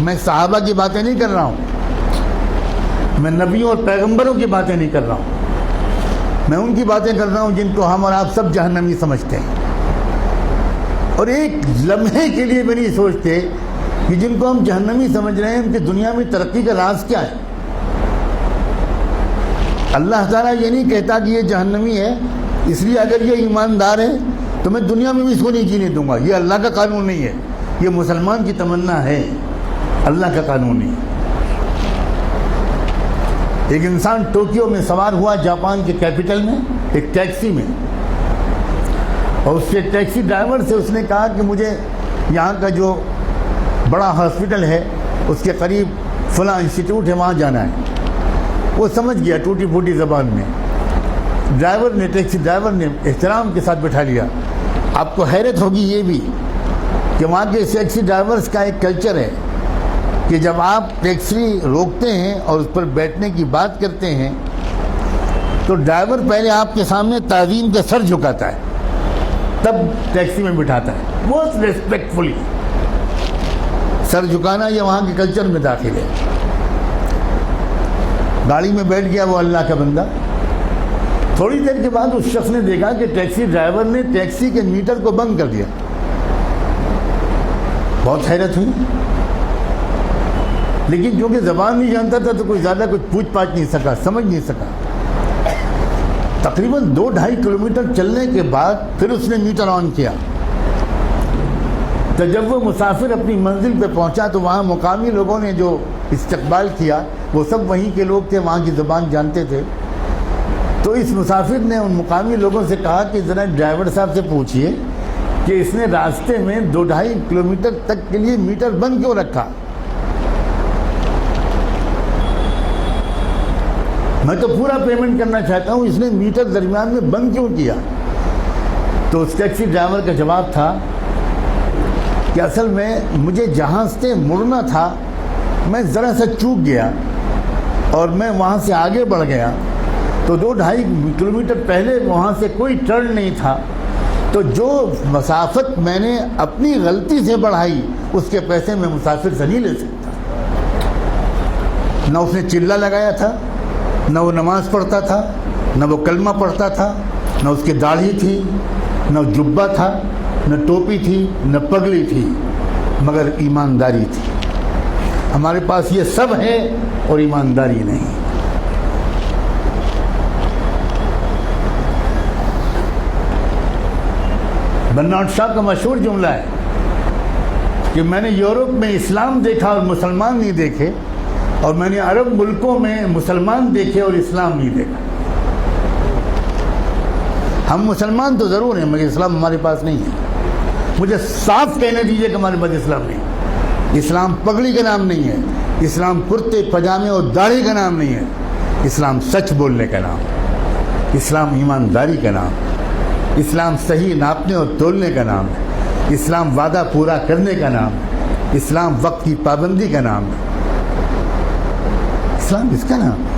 میں صحابہ کی باتیں نہیں کر رہا ہوں، میں نبیوں اور پیغمبروں کی باتیں نہیں کر رہا ہوں، میں ان کی باتیں کر رہا ہوں جن کو ہم اور آپ سب جہنمی سمجھتے ہیں، اور ایک لمحے کے لیے بھی نہیں سوچتے کہ جن کو ہم جہنمی سمجھ رہے ہیں ان کی دنیا میں ترقی کا راز کیا ہے۔ اللہ تعالیٰ یہ نہیں کہتا کہ یہ جہنمی ہے اس لیے اگر یہ ایماندار ہے تو میں دنیا میں بھی اس کو نہیں جینے دوں گا، یہ اللہ کا قانون نہیں ہے، یہ مسلمان کی تمنا ہے، اللہ کا قانون نہیں ہے۔ ایک انسان ٹوکیو میں سوار ہوا جاپان کے کیپٹل میں ایک ٹیکسی میں، اور اس کے ٹیکسی ڈرائیور سے اس نے کہا کہ مجھے یہاں کا جو بڑا ہاسپٹل ہے اس کے قریب فلاں انسٹیٹیوٹ ہے وہاں جانا ہے۔ وہ سمجھ گیا ٹوٹی پھوٹی زبان میں، ٹیکسی ڈرائیور نے احترام کے ساتھ بٹھا لیا۔ آپ کو حیرت ہوگی یہ بھی کہ وہاں کے ٹیکسی ڈرائیورز کا ایک کلچر ہے کہ جب آپ ٹیکسی روکتے ہیں اور اس پر بیٹھنے کی بات کرتے ہیں تو ڈرائیور پہلے آپ کے سامنے تعظیم کا سر جھکاتا ہے، تب ٹیکسی میں بٹھاتا ہے، بہت ریسپیکٹفلی۔ سر جھکانا یہ وہاں کے کلچر میں داخل ہے۔ گاڑی میں بیٹھ گیا وہ اللہ کا بندہ، تھوڑی دیر کے بعد اس شخص نے دیکھا کہ ٹیکسی ڈرائیور نے ٹیکسی کے میٹر کو بند کر دیا۔ بہت حیرت ہوئی، لیکن کیونکہ زبان نہیں جانتا تھا تو کوئی زیادہ کچھ پوچھ پاچھ نہیں سکا، سمجھ نہیں سکا۔ تقریباً 2-2.5 کلومیٹر چلنے کے بعد پھر اس نے میٹر آن کیا۔ تو جب وہ مسافر اپنی منزل پہ پہنچا تو وہاں مقامی لوگوں نے جو استقبال کیا وہ سب وہیں کے لوگ تھے، وہاں کی زبان جانتے تھے۔ تو اس مسافر نے ان مقامی لوگوں سے کہا کہ ذرا ڈرائیور صاحب سے پوچھئے کہ اس نے راستے میں 2-2.5 کلومیٹر تک کے لیے میٹر بند کیوں رکھا؟ میں تو پورا پیمنٹ کرنا چاہتا ہوں، اس نے میٹر درمیان میں بند کیوں کیا؟ تو اس ٹیکسی ڈرائیور کا جواب تھا کہ اصل میں مجھے جہاں سے مڑنا تھا میں ذرا سا چوک گیا اور میں وہاں سے آگے بڑھ گیا، تو 2-2.5 کلومیٹر پہلے وہاں سے کوئی ٹرن نہیں تھا، تو جو مسافت میں نے اپنی غلطی سے بڑھائی اس کے پیسے میں مسافر سے نہیں لے سکتا۔ نہ اس نے چلہ لگایا تھا، نہ وہ نماز پڑھتا تھا، نہ وہ کلمہ پڑھتا تھا، نہ اس کی داڑھی تھی، نہ جبہ تھا، نہ ٹوپی تھی، نہ پگڑی تھی، مگر ایمانداری تھی۔ ہمارے پاس یہ سب ہے اور ایمانداری نہیں۔ برنارڈ شاہ کا مشہور جملہ ہے کہ میں نے یورپ میں اسلام دیکھا اور مسلمان نہیں دیکھے، اور میں نے عرب ملکوں میں مسلمان دیکھے اور اسلام نہیں دیکھا۔ ہم مسلمان تو ضرور ہیں مگر اسلام ہمارے پاس نہیں ہے۔ مجھے صاف کہنے دیجئے کہ ہمارے پاس اسلام نہیں ہے۔ اسلام پگڑی کا نام نہیں ہے، اسلام کرتے پجامے اور داڑھی کا نام نہیں ہے، اسلام سچ بولنے کا نام، اسلام ایمانداری کا نام، اسلام صحیح ناپنے اور تولنے کا نام ہے، اسلام وعدہ پورا کرنے کا نام ہے، اسلام وقت کی پابندی کا نام ہے، اسلام اس کا نام ہے۔